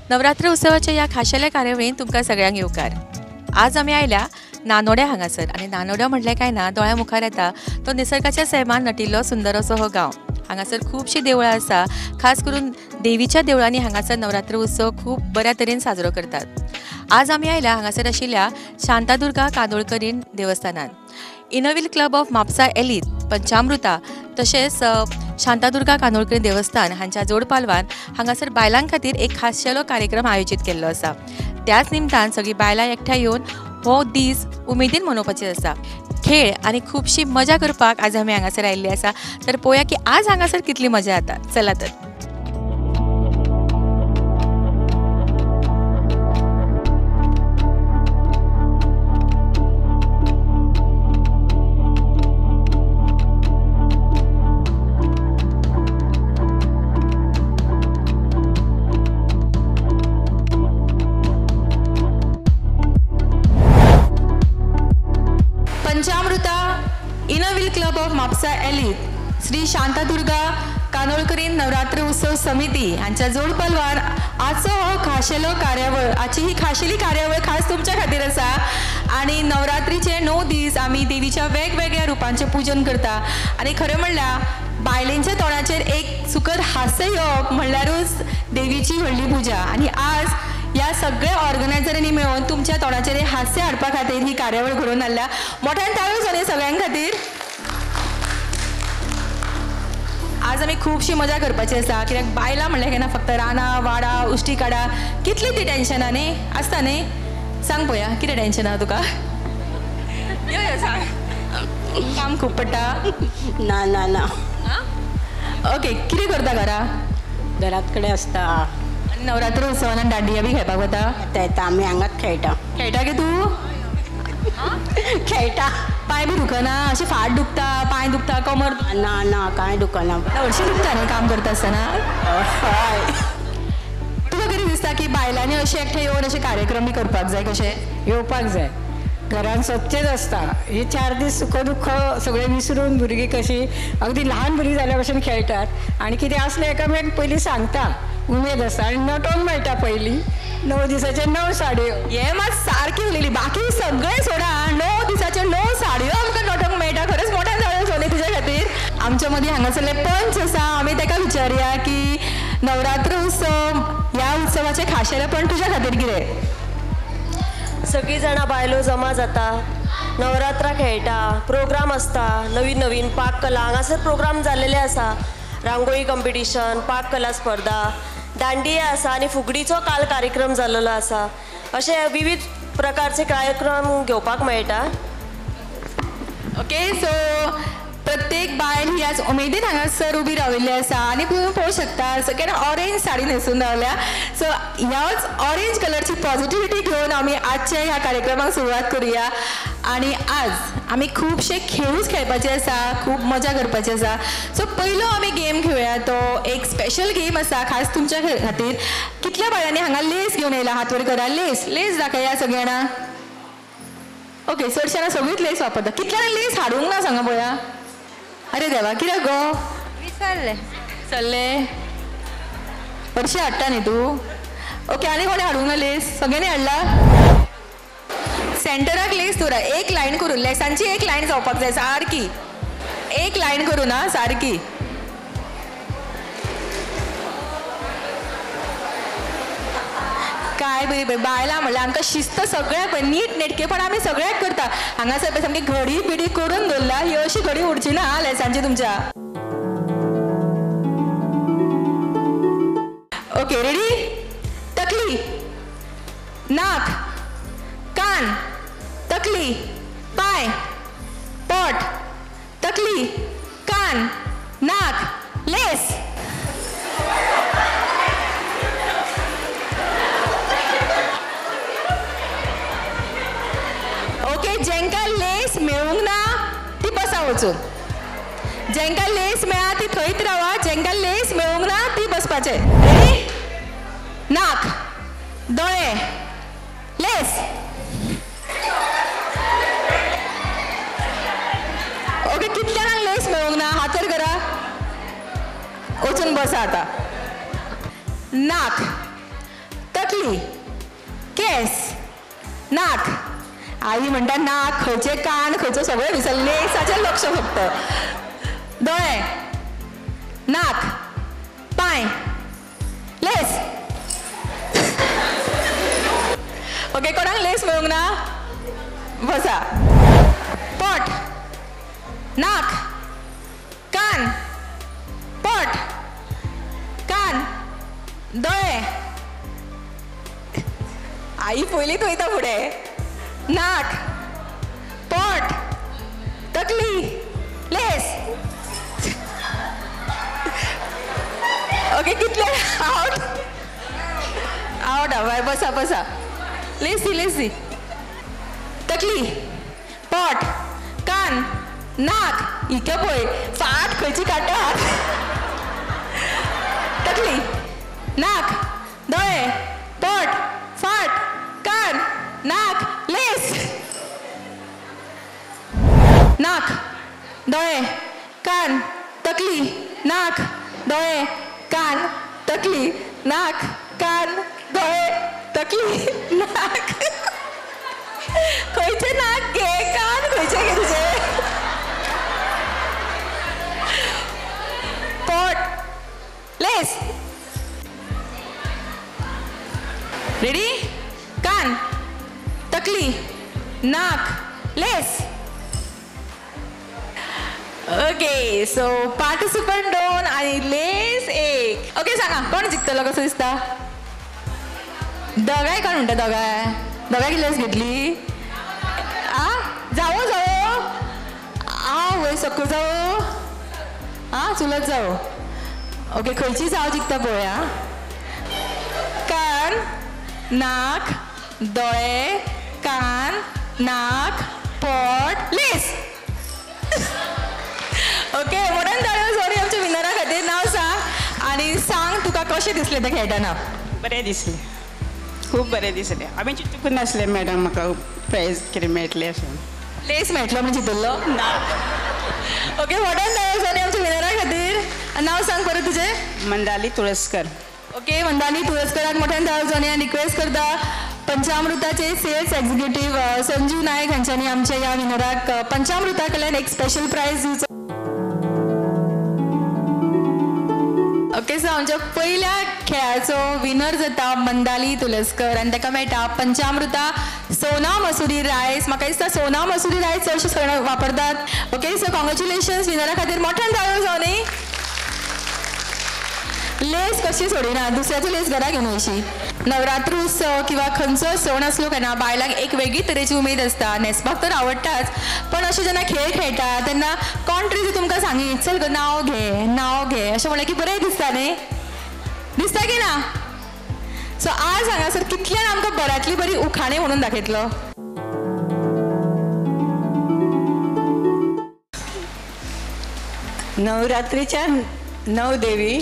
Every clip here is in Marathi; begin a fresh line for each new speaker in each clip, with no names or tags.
नवरात्र उत्सवाच्या या खाशेल्या कार्यावळीन तुमकां सगळ्यांक येवकार। आज आमी आयल्या नानोड्या हांगासर आनी नानोड्या म्हटलें काय ना दोळ्या मुखार येता तो निसर्गाच्या सैमान नटिल्लो सुंदर असो हो गांव। हांगासर खूबशीं देवळां आसा, खास करून देवीच्या देवळांनी हांगासर नवरात्र उत्सव खूब बऱ्या तरेन साजरो करतात। आज आमी आयल्या हांगासर आशिल्ल्या शांतादुर्गा कांदोळकरीण देवस्थानान। इनोव्हिल क्लब ऑफ म्हापसा एलीत, पंचामृता तशेंच शांतादुर्गा कांदोळकरीण देवस्थान हांच्या जोड पालवान हांगासर बायलां खातीर एक खाशेलो कार्यक्रम आयोजीत केल्लो आसा। त्याच निमतान सगळीं बायलां एकठांय येवन हो दीस उमेदीन मनोवपाचे आसा। खेळ आनी खूबशी मजा करपाक आज आमी हांगासर आयिल्ले आसा। तर पळोवया की आज हांगासर कितली मजा जाता। चला तर पंचामृता इनोव्हिल क्लब ऑफ म्हापसा एलीत श्री शांतादुर्गा कांदोळकरीण नवरात्र उत्सव समिती हांच्या जोड पालवान आजचो हो खाशेलो कार्यावळ आजची ही खाशेली कार्यावळ खास तुमच्या खातीर आसा। आणि नवरात्रीचे 9 दीस आमी देवीच्या वेगवेगळ्या रुपांचे पूजन करता आणि खरें म्हणल्यार बायलेंच्या तोंडाचेर एक सुखद हास्य येवप म्हणल्यारूच देवीची व्हडली पुजा। आणि आज या सगळ्या ऑर्गनायझरांनी मेळून तुमच्या तोंडाचेर हास्य हाडपा खातीर ही कार्यावळ घडोवन हाडल्या। मोठ्यान ताळयो जाली सगळ्यां खातीर। आज आमी खूबशी मजा करपाची आसा, कित्याक बायलां म्हणलें केन्ना फक्त रानां वाडा उश्टी काडा कितली ती टेन्शनां न्ही आसता न्ही। सांग पळोवया कितें टेन्शन आहा तुका? यो यो सांग। काम खूब पडटा?
ना ना ना।
ओके, कितें करता घरा?
घरात कडेन आसता।
आनी नवरात्र उत्सवान दांडिया बी खेळपाक वता?
येता आमी हांगाच खेळटा।
खेळटा गे तूं?
खेळटा।
पांय बी दुखना? अशें फाट दुखता, पांय दुखता, कमर?
ना ना कांय दुखना।
हरशीं दुखता न्ही काम करता आसतना?
हय।
तुका कितें दिसता की बायलांनी अशें एकठांय येवन अशें कार्यक्रम बी करपाक जाय कशें?
येवपाक जाय। घरान स्वच्छच आसता। हे 4 दीस सुख दुःख सगळे विसरून भुरगीं कशी अगदी लहान भुरगीं जाल्या भशेन खेळटात आणि कितें असलें एकामेक पयलीं सांगता, उमेद आसता आनी नटोंक मेळटा पयलीं 9 दिसाचे 9 साडयो।
हे मात सारकी उलयली, बाकी सगळें सोडा 9 दिसाच्यो 9 साडयो आमकां नटोंक मेळटा। खरेंच मोठ्यान जाळ्यो सोनी तुज्या खातीर। आमच्या मदीं हांगासरले पंच आसा, आमी ताका विचारया की नवरात्र उत्सव ह्या उत्सवाचे खाशेलेपण तुज्या खातीर कितें?
सगळीं जाणां बायलो जमा जाता, नवरात्रा खेळटा, प्रोग्राम आसता, नवीन नवीन पाककला हांगासर प्रोग्राम जाल्लेले आसा। रांगोळी कॉम्पिटिशन, पाककला स्पर्धा, दांडिया आसा आनी फुगडीचो काल कार्यक्रम जाल्लो आसा। अशे विविध प्रकारचे कार्यक्रम घेवपाक मेळटा।
ओके, सो प्रत्येक बायल ही आज उमेदीन हांगासर उबी राविल्ली आसा आनी तुम्ही पळोवंक शकता सगळ्यांनी ऑरेंज साडी न्हेसून रावल्या। सो ह्याच ऑरेंज कलरची पॉझिटिव्हिटी घेवन आमी आजच्या ह्या कार्यक्रमाक सुरवात करूया। आणि आज आमी खूबशे खेळूच खेळपाचे आसा, खूब मजा करपाची आसा। सो पयलो आमी गेम खेळुया, तो एक स्पेशल गेम आसा खास तुमच्या खातीर। कितल्या बायलांनी हांगा लेस घेवन येयला? हात वर करा। लेस लेस दाखया सगळ्यांना। ओके, चडशांना सगळीच लेस वापरता। कितल्यांनी लेस हाडूंक ना सांगा पळोवया? अरे देवा, कित्याक गो?
विसरले।
चल्ले हरशीं हाडटा न्ही तूं? ओके, आनी कोणी हाडूंक ना लेस? सगळ्यांनी हाडला? सेंटराक लेस दवरा, एक लायन करून लेसांची एक लायन जावपाक जाय सारकी। एक लायन करून हा सारकी। काय बरी बायलां म्हणल्यार आमकां शिस्त सगळ्याक नीट नेटकेपण आमी सगळ्याक करता। हांगासर पळय सामकी घडी बिडी करून दवरला, ही अशी घडी उडची ना लेसांची तुमच्या। Okay, ready? तकली, नाक, कान, तकली, पाय, पोट, तकली, कान, नाक, लेस। ओके, जेंका लेस मेळूंक ना ती बसा वचून। जेंका लेस मेळा ती थंयच रावा, जेंका लेस मेळूंक ना ती बसपाचे। रेडी? नाक, दोळे, लेस। ओके, कितल्यांक लेस मेळूंक ना? हात वर करा। वचून बसा आता। नाक, तकली, केस, नाक. आई म्हणटा नाक, खंयचे कान, खंयचो सगळें विसरलें, लेसाचेर लक्ष फक्त. दोळे, नाक, पांय, लेस. ओके, कोणाक लेस मेळूंक ना? बसा. पोट, नाक, कान, पोट, कान, दोळे. आई पयलींच वयता फुडें. नाक, पोट, तकली, लेस. ओके, कितले आउट आउट बाय. बसा बसा. लेसी लेसी. तकली, पोट, कान, नाक. इके पळय फाट खंयची काडटा. तकली, नाक, दोळे, पोट, फाट, कान, नाक, लेस. नाक, दोळे, कान, तकली, नाक, दोळे, कान, तकली, नाक, कान, दोळे, तकली, नाक. खंयचे नाक घे, कान खंयचे घे तुझे. पोट, लेस. रेडी. कान, तकली, नाक, लेस. ओके, सो पार्टिसिपंट 2 आणि लेस 1. ओके, सांगा कोण जिंकतलो कसं दिसता? दोगांय कोण म्हणटा? दोगांय लेस घेतली. जावो जावो. वय सकू जावो. चुलत जावो. ओके, खंयची जाव जिंकता पळोवया. कान, नाक, दोळे, कान, नाक, पोट, लेस. ओके, मोठ्यान ताळयो सॉरी आमच्या विनरा खातीर. नांव सांग आणि सांग तुका कशें दिसलें तें खेळटना.
बरें दिसलें, खूब बरें दिसलें. आमी चिंतूंक नासलें मॅडम म्हाका प्रायज कितें मेळटलें अशें.
लेस मेळटलो म्हणून चिंतल्लो ना. ओके, मोठ्यान ताळयो सॉरी आमच्या विनरा खातीर. नांव सांग परत तुजें.
मंदाली तुळसकर.
ओके, मंदानी तुळसकराक मोठ्यान धांवचो आनी रिक्वेस्ट करता पंचामृताचे सेल्स एक्झिक्युटीव संजीव नायक हांच्यांनी आमच्या ह्या विनराक पंचामृता कडल्यान एक स्पेशल प्रायज दिवचो. ओके, सो आमच्या पहिल्या खेळाचो विनर जाता मंदाली तुळसकर आनी ताका मेळटा पंचामृता सोना मसुरी रायस. म्हाका दिसता सोना मसुरी रायस चडशे सगळे वापरतात. ओके, सो कॉंग्रॅच्युलेशन्स विनरा खातीर. मोठ्यान धांवयो जावं न्ही. लेस कशी सोडिना, दुसऱ्याची लेस घरा घेवन वयशी. नवरात्र उत्सव किंवा खंयचो सण आसलो काय ना, बायलांक एक वेगळी तरेची उमेद आसता. न्हेसपाक तर आवडटाच, पण अशें जेन्ना खेळ खेळटा तेन्ना कोण तरी तुमकां सांगी चल गो नांव घे अशें म्हणलें की बरें दिसता न्ही. दिसता की ना? सो आज हांगासर कितल्यान आमकां बऱ्यांतली बरी उखाणे म्हणून दाखयतलो.
नवरात्रीच्या 9 देवी,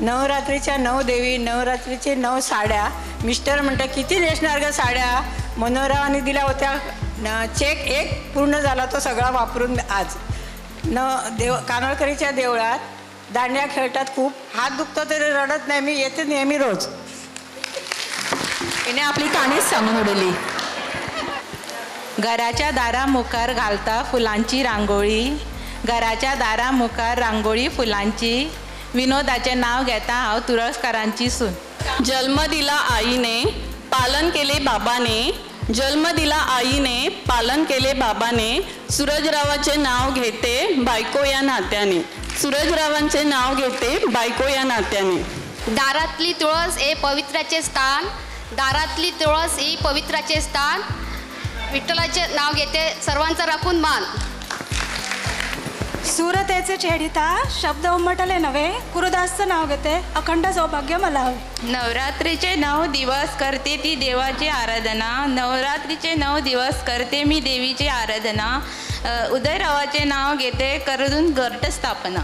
नवरात्रीच्या 9 देवी, नवरात्रीचे 9 साड्या. मिस्टर म्हणटा किती नेसणार ग साड्या. मनोहररावांनी दिल्या होत्या चेक, एक पूर्ण झाला तो सगळा वापरून आज. कानोळकरीच्या देवळात दांडिया खेळतात खूप. हात दुखतो तरी रडत नाही, मी येते नेहमी रोज.
हिने आपली काणीच सांगून उडयली.
घराच्या दारा मुखार घालता फुलांची रांगोळी, घराच्या दारा मुखार रांगोळी फुलांची, विनोदाचे नाव घेता हांव तुळसकरांची सून.
जन्म दिला आईने, पालन केले बाबाने, जन्म दिला आईने, पालन केले बाबाने, सूरजरावाचे नाव घेते बायको या नात्याने, सूरजरावांचे नाव घेते बायको या नात्याने.
दारातली तुळस हे पवित्राचे स्थान, दारातली तुळस ही पवित्राचे स्थान, विठ्ठलाचे नाव घेते सर्वांचा राखून मान.
सुरतेचे छेडिता शब्द उमटले नव्हे, गुरुदासचं नाव घेते अखंड सौभाग्य मला हवे.
नवरात्रीचे 9 दिवस करते ती देवाची आराधना, नवरात्रीचे 9 दिवस करते मी देवीची आराधना, उदयरावाचे नाव घेते करून घट स्थापना.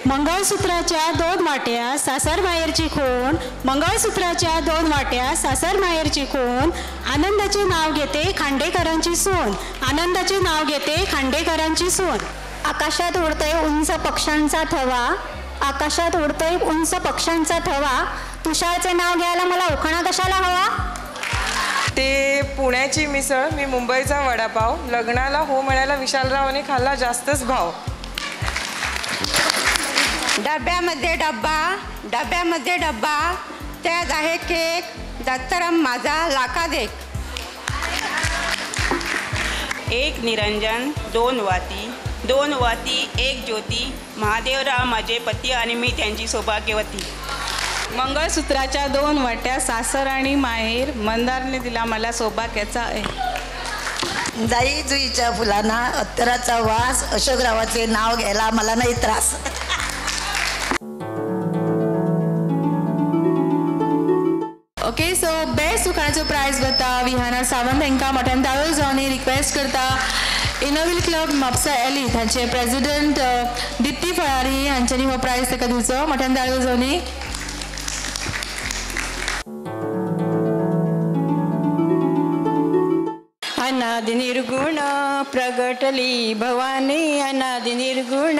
मंगळसूत्राच्या 2 वाट्या सासर माहेरची खूण, मंगळसूत्राच्या 2 वाट्या सासर माहेरची खूण, आनंदाचे नाव घेते खांडेकरांची सून, आनंदाचे नाव घेते खांडेकरांची सून. आकाशात उडतोय उंच पक्ष्यांचा थवा, आकाशात उडतोय उंच पक्ष्यांचा थवा, तुषारचे नाव घ्यायला मला उखाणा कशाला हवा?
ते पुण्याची मिसळ, मी मुंबईचा वडापाव, लग्नाला हो म्हणायला विशालरावांनी खाल्ला जास्तच भाव.
डब्यामध्ये डब्बा, डब्यामध्ये डब्बा, त्यात आहे केक, दत्तरम माझा लाखादेक.
एक निरंजन, दोन वाती, दोन वाती एक ज्योती, महादेवराव माझे पती आणि मी त्यांची सौभाग्यवती.
मंगळसूत्राच्या 2 वाट्या, सासर आणि माहेर, मंदारने दिला मला सौभाग्याचा
जाई जुईच्या फुलांना अत्तराचा वास, अशोकरावाचे नाव घ्यायला मला नाही त्रास.
ओके, सो बेस्ट उखाण्याचो प्रायज वता विहाना सावंत हांकां मोठ्यान ताळयो जावन रिक्वेस्ट करता इनोव्हिल क्लब म्हापसा एली तांचे प्रेसिडेंट दिप्ती फळारी हांच्यांनी हो प्रायज ताका दिवचो. मोठ्यान ताळयो जावन.
अनादि निर्गुण प्रगटली भवानी, अनादि निर्गुण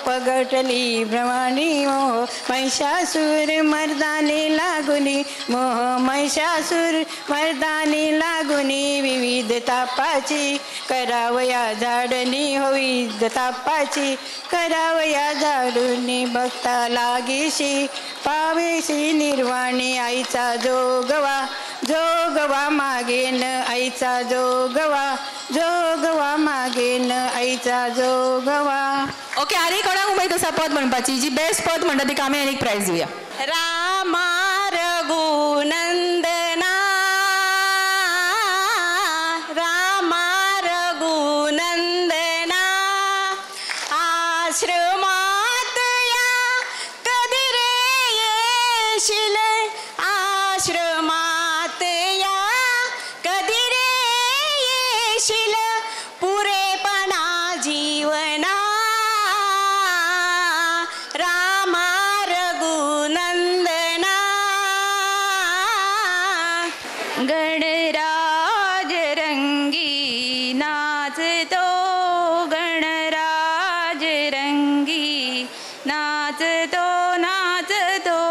प्रगटली भवानी. मोह महिषासूर मर्दानी लागुनी, मोह महिषासूर मर्दानी लागुनी. विविध तापाची करावया झाडणी, हो विविध तापाची करावया झाडूनी. भक्ता लागीशी पावेशी निर्वाणी, आईचा जोगवा जोगवा मागेन, आईचा जोगवा जोगवा मागेन, आईचा जोगवा.
ओके, आनी कोणाक उमेद आसा पद म्हणपाची? जी बेस्ट पद म्हणटा तिका आमी आनीक प्रायज दिवया.
रामा रघुनंदना, रामा रघुनंदना, आश्रमात या कधी रे येशील, आश्रमात या कधी रे येशील, पुरेपणा जीवना. रामा रघुनंदना.
गणराज रंगी नाचतो, गणराज रंगी नाचतो नाचतो,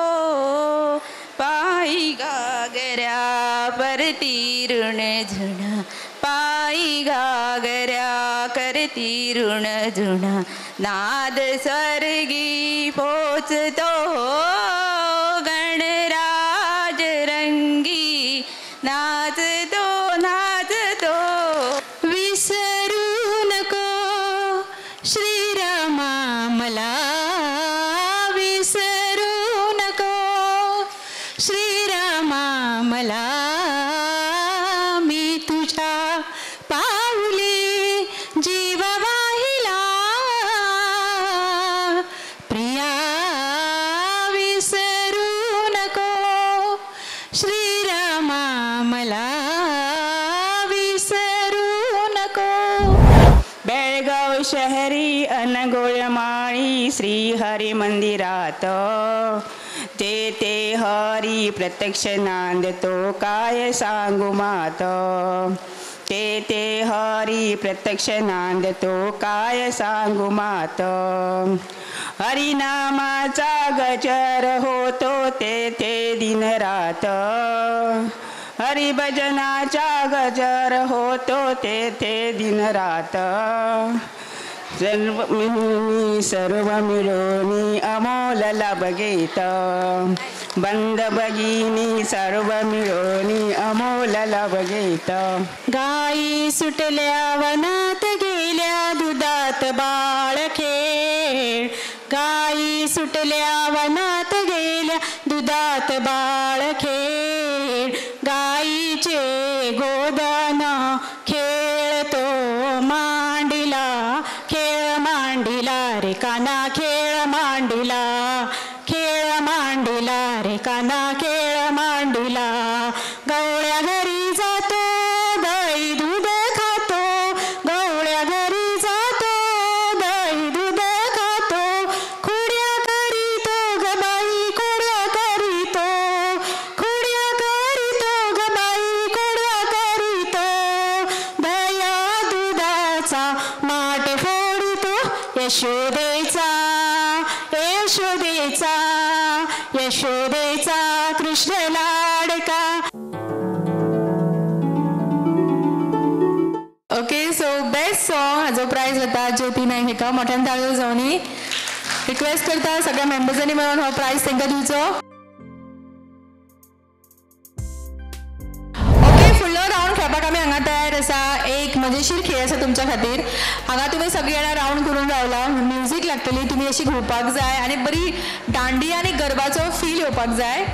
पायी गागऱ्या परती ऋण झुणा, पायी गागऱ्या करती ऋण झुणा. नाद स्वर्गी पोचतो, गणराज रंगी नाचतो नाचतो.
विसरू नको श्रीरामा मला, विसरू नको श्रीरामा मला. मी तुझ्या पाऊली जीव वाहिला, प्रिया विसरू नको श्रीरामा मला, विसरू नको.
बेळगाव शहरी अनगोळमाळी श्री हरी मंदिरात, ते हरी प्रत्यक्ष नांदतो काय सांगू मात. ते हरी प्रत्यक्ष नांदतो काय सांगू मात. हरिनामाचा गजर होतो ते दिन रात, हरिभजनाचा गजर होतो ते दिन रात. सर्व मिळून अमोल लाभ घेत, बंद भगिनी सर्व मिळून अमोल लाभ घेत.
गाई सुटल्या वनात गेल्या दुधात बाळ खेळ, गाई सुटल्या वनात गेल्या दुधात बाळ खेळ. गाईचे गोदान खेळतो मांडिला, खेळ मांडिला रे काना खेळ मांडिला, खेळ मांडिला रे काना खेळ मांडिला. गवळ्या घरी जातो दही दूध खातो, गवळ्या घरी जातो दही दूध खातो. खुड्या करीतो ग बाई खुड्या करीतो, खुड्या करीतो ग बाई खुड्या करीतो. दया दुधाचा माठ फोडितो यशोदेचा, ए यशोदेचा यशोदेचा कृष्ण लाडका.
ओके, सो बेस्ट सॉंग हाजो प्रायज वता ज्योती नायक हेका. मोठ्यान ताळयो जावनी. रिक्वेस्ट करता सगळ्या मेंबर्सांनी मेळून हो प्रायज तांकां दिवचो. ओके, फुडलो राउंड खेळपाक आमी हांगा तयार आसा. एक मजेशीर खेळ आसा तुमच्या खातीर. हांगा तुमी सगळीं जाणां राउंड करून रावला. म्युजीक लागतली, तुमी अशी घुंवपाक जाय आनी बरी दांडिया आनी गरबाचो फील येवपाक जाय.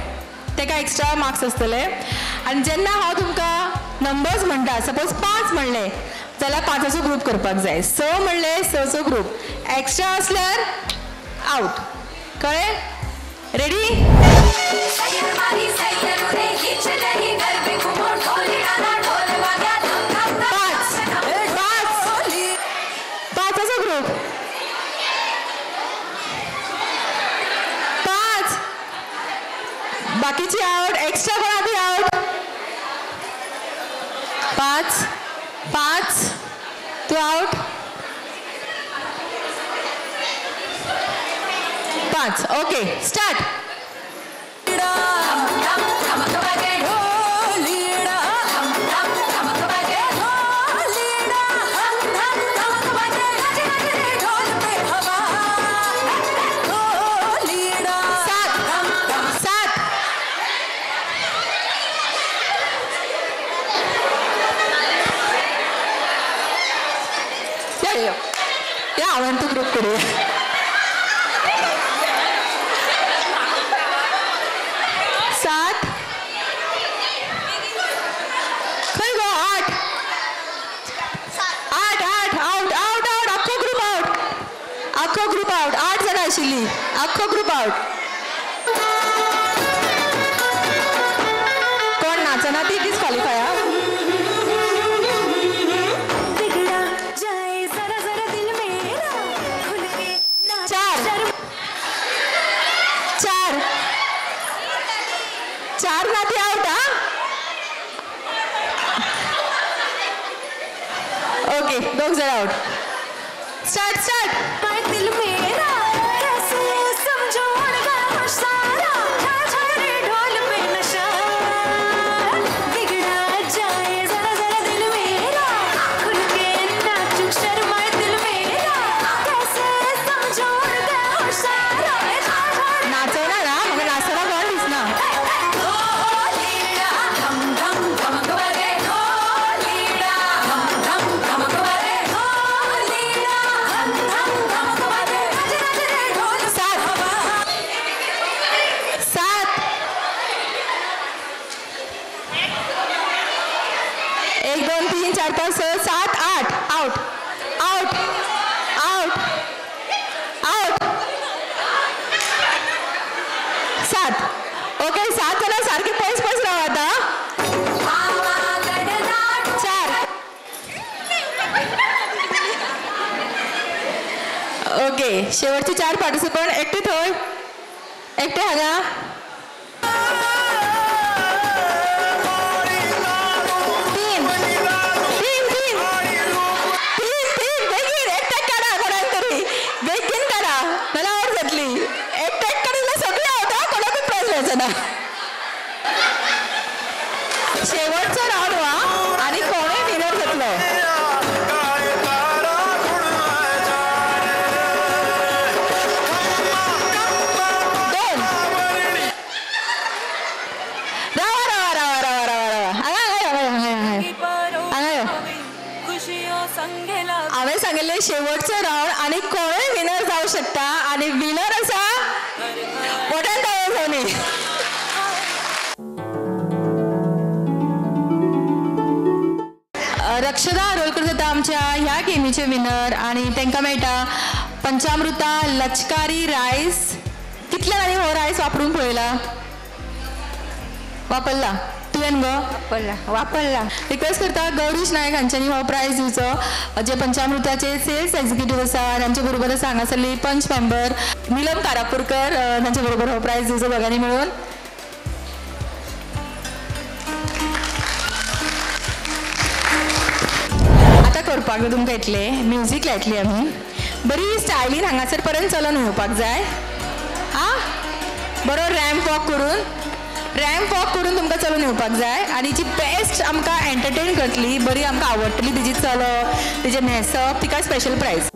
तेका एक्स्ट्रा मार्क्स आसतले. आनी जेन्ना हांव तुमकां नंबर्स म्हणटा, सपोज 5 म्हणले जाल्यार 5चो ग्रूप करपाक जाय. 6 म्हणले 6चो ग्रूप. एक्स्ट्रा असल्यार आउट. कळ्ळें? रेडी? पाचचो ग्रूप. 5. बाकीची आउट. एक्स्ट्रा कोणाची आउट? 5 तू आउट. 5. Okay, start. या आवडून तू ग्रुप करूया. 7. खंय गो? 8. आउट. आख्खो ग्रुप आउट. 8 जाणां आशिल्ली. आख्खो ग्रुप आउट. कोण नाचना ती डिस्क्वॉलिफाय. 4 नाती आउट. ओके, 2 जण आउट. स्टार्ट. नाचवणार ना, मग नाचताना कोण दिसणार? एक 2 3 4 5 6 7 8 आउट. 7. ओके, 7 जण सारखे पैस राहा आता. 4. ओके, शेवटचे 4 पार्टिसिपंट एकटे थंय, एकटे हांगा. शेवटचा राऊंड व्हा आणि कोणी विनर घेतलं. हांवें सांगिल्लें शेवटचो राऊंड आणि कोणूय विनर जावं शकता आणि विनर आसा मोठ्यान ताळयो जावनी. रक्षदा आरोलकर जाता आमच्या ह्या गेमीचे विनर आणि तांकां मेळटा पंचामृता लचकारी रायस. कितल्यानी हो रायस वापरून पळयला? वापरला? तुवें गो वापरला. रिक्वेस्ट करता गौरीश नायक हांच्यांनी हो प्रायज दिवचो, जे पंचामृताचे सेल्स एक्झिक्युटीव आसा. तांचे बरोबर आसा हांगासरली पंच मेंबर निलम कारापूरकर, तांचे बरोबर हो प्रायज दिवचो दोगांनी मेळून. आता करपाक तुमकां येतले म्युजीक लायतली आमी. बरी स्टायलीन हांगासर पर्यंत चलोन येवपाक जाय. बरो रॅम्प वॉक करून तुमकां चलून येवपाक जाय आनी जी बेस्ट आमकां एंटरटेन करतली बरी आमकां आवडटली तिजी चलप तिजें न्हेसप तिका स्पेशल प्रायज.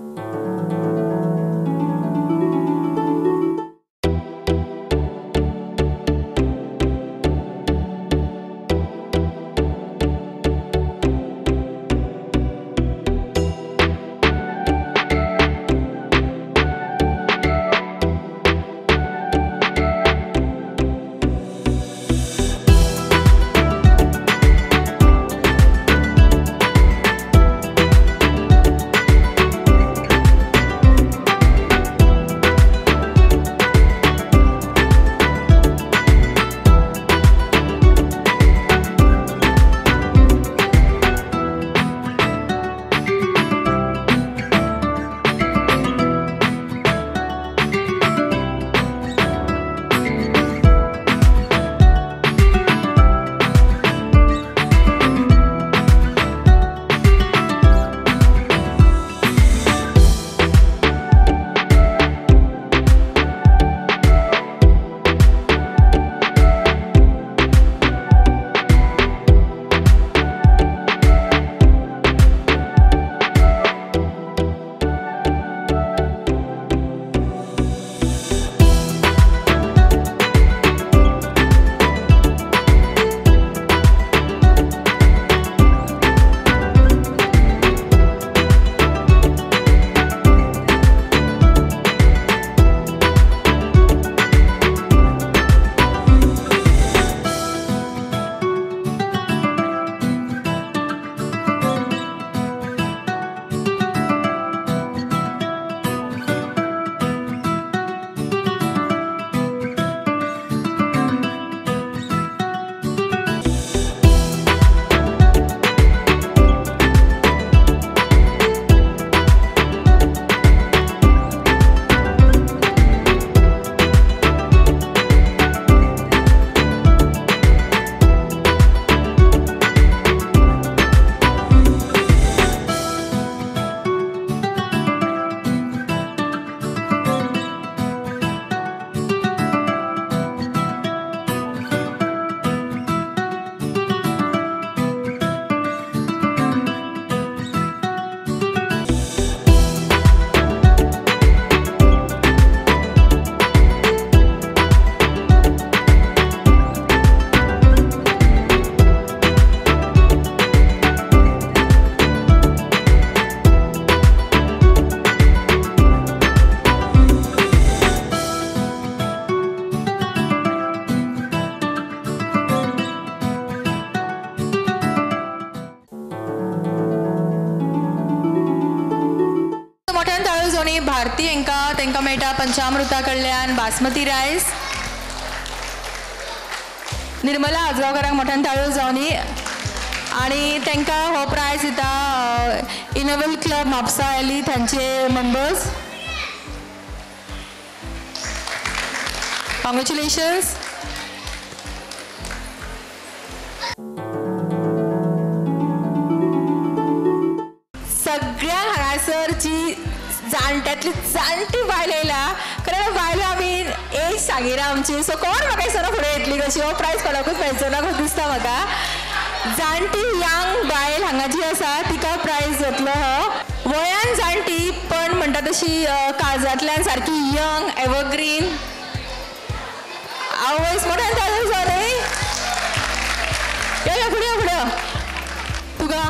भारती तांकां मेळटा पंचामृता कडल्यान बासमती रायस. निर्मला आजगांवकारांक मोठ्यान ताळयो जावनी आनी तांकां हो प्रायज दिता इनोवेल क्लब म्हापसा आयली तांचे मेंबर्स. कॉंग्रेच्युलेशन्स. सगळ्या हांगासर जी जाणट्यातली जाणटी बायल येयला कारण बायलो आमी एज सांगिना आमची सो कोण म्हाका दिसना फुडें येतली कशी हो प्रायज कोणाकूच मेळचो ना कशें दिसता म्हाका. जाणटी यंग बायल हांगा जी आसा तिका प्रायज जातलो हो. वयान जाणटी पण म्हणटा तशी काळजांतल्यान सारकी यंग एवरग्रीन. आवयस मोठ्यान ताळयो जावनी. यो फुडें फुडें. तुका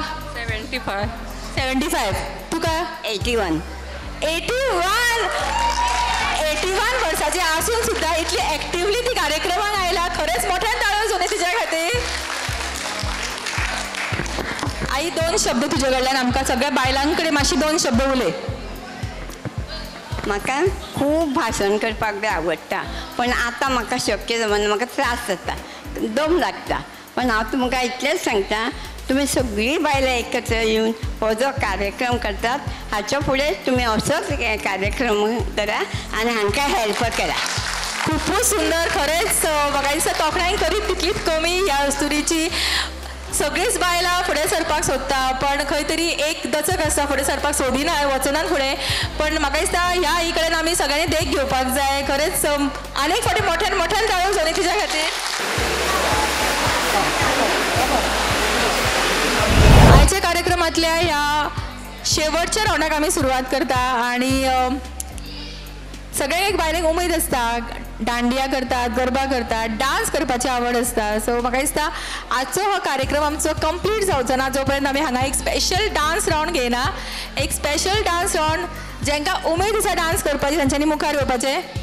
75. तुका
81
वर्साची आसून सुद्धा इतली ऍक्टिव्हली ती कार्यक्रमाक आयला. खरेंच मोठ्यान ताळयो जावनी तिच्या खातीर. आई 2 शब्द तुजे कडल्यान आमकां सगळ्या बायलां कडेन मातशी 2 शब्द उलय.
म्हाका खूब भाशण करपाक बी आवडटा पण आतां म्हाका शक्य जमना. म्हाका त्रास जाता दम लागता. पण हांव तुमकां इतलेंच सांगता तुम्ही सगळी बायलां एकत्र येवन हो जो कार्यक्रम करतात हाच्या फुडें तुम्ही असोच कार्यक्रम करा आनी हांकां हेल्प करा.
खूपच सुंदर. खरेंच म्हाका दिसता तोखणाय करीत तितलीच कमी ह्या अस्तुरीची. सगळीच बायलां फुडें सरपाक सोदता पण खंय तरी एक दचक आसता फुडें सरपाक सोदिना वचनात फुडें. पण म्हाका दिसता ह्या ही कडेन आमी सगळ्यांनी देख घेवपाक जाय. खरेंच आनीक फावटी मोठ्यान मोठ्यान ताळो जाली तुज्या खातीर. आयच्या कार्यक्रमांतल्या ह्या शेवटच्या रावंडाक आमी सुरवात करता आणि सगळ्यांक एक बायलेक उमेद आसता, दांडिया करतात, गरबा करतात, डान्स करपाची आवड आसता. सो म्हाका दिसता आजचो हो कार्यक्रम आमचो कंप्लीट जावचो ना जो पर्यंत आमी हांगा एक स्पेशल डान्स रावंड घेयना. एक स्पेशल डान्स रावंड जेंकां उमेद आसा डान्स करपाची तांच्यांनी मुखार येवपाचें.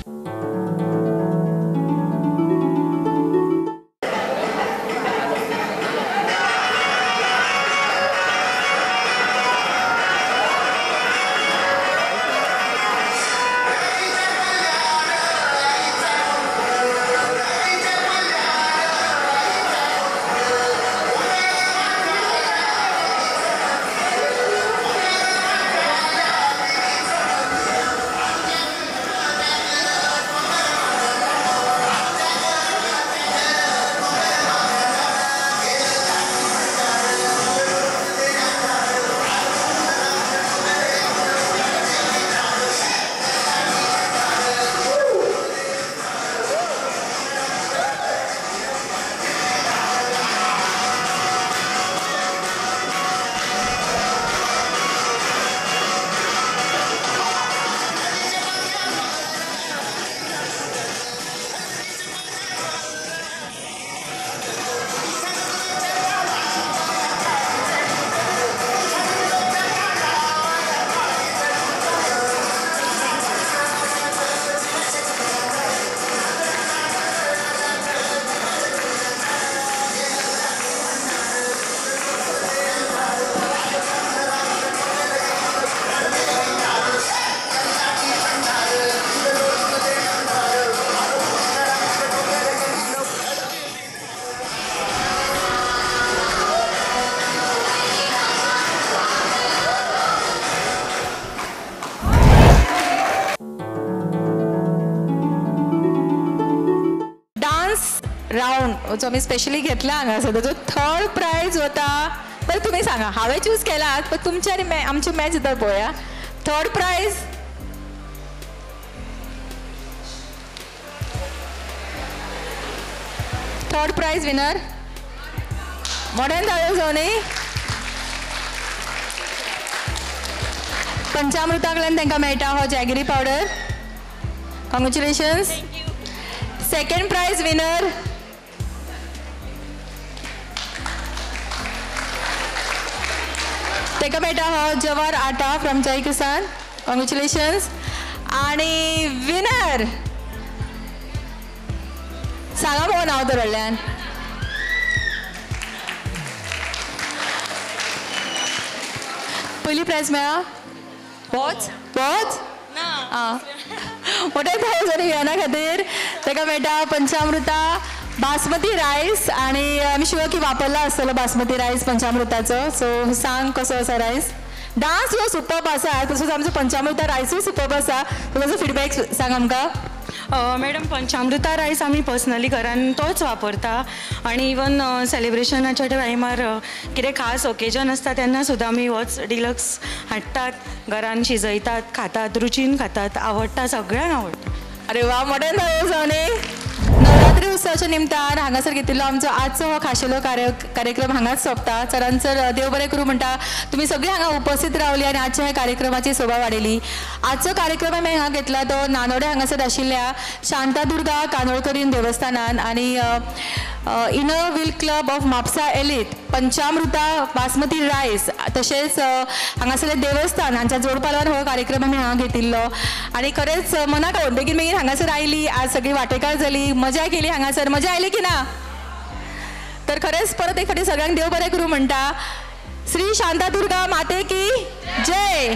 राउंड जो आम्ही स्पेशली घेतला हांगासर ताजो 3rd प्राइज वता. बरं तुम्ही सांगा हांवें चूज केलात पण तुमची आनी आमची मॅच जाता पळोवया. 3rd प्राइज विनर मोठ्यान ताळयो जावनी. पंचामृताकडल्यान तांकां मेळटा हो jaggery powder. Congratulations. 2nd prize winner ताका मेळटा हो जवार आटा फ्रॉम जय किसान. कॉंग्रॅच्युलेशन्स. आणि विनर सांगा मगो नांव तर व्हडल्यान. पयली प्राइज मेळ्ळा वॉच मोठे 1000 वियाना खातीर ताका मेळटा पंचामृता बासमती रायस. आणि आमी शुअर की वापरला आसतलो बासमती रायस पंचामृताचो. सो सांग कसो आसा रायस. डान्स हो सुपर्ब आसा तसोच आमचो पंचामृता रायसूय सुपर्ब आसा. सो ताजो फीडबॅक सांग आमकां.
मॅडम पंचामृता रायस आम्ही पर्सनली घरान तोच वापरता आणि इवन सेलिब्रेशनाच्या टायमार कितें खास ओकेजन आसता तेन्ना सुद्दां आमी होच डिलक्स हाडटात, घरान शिजयतात, खातात, रुचीन खातात, आवडटा, सगळ्यांक आवडटा.
अरे वा मोठ्यान जायो जावनी. नवरात्री उत्सवाच्या निमतान हांगासर घेतिल्लो आमचो आजचो हो खाशेलो कार्यक्रम हांगाच सोंपता. चरांसर देव बरें करूं म्हणटा. तुमी सगळीं हांगा उपस्थित रावली आनी आजच्या ह्या कार्यक्रमाची शोभा वाडयली. आजचो कार्यक्रम आमी हांगा घेतला तो नानोडे हांगासर आशिल्ल्या शांतादुर्गा कानोळकरीन देवस्थानान आनी Inner Wheel Club of Mapusa एलीत पंचामृता बासमती रायस तशेंच हांगासरले देवस्थान हांच्या जोडपालवान हो कार्यक्रम आमी हांगा घेतिल्लो. आनी खरेंच मनाक बेगीन बेगीन हांगासर आयली. आज सगळी वांटेकार जाली, मजा केली हांगासर. मजा आयली की ना. तर खरेंच परत एक फावटी सगळ्यांक देव बरें करूं म्हणटा. श्री शांतादुर्गा माते की जय.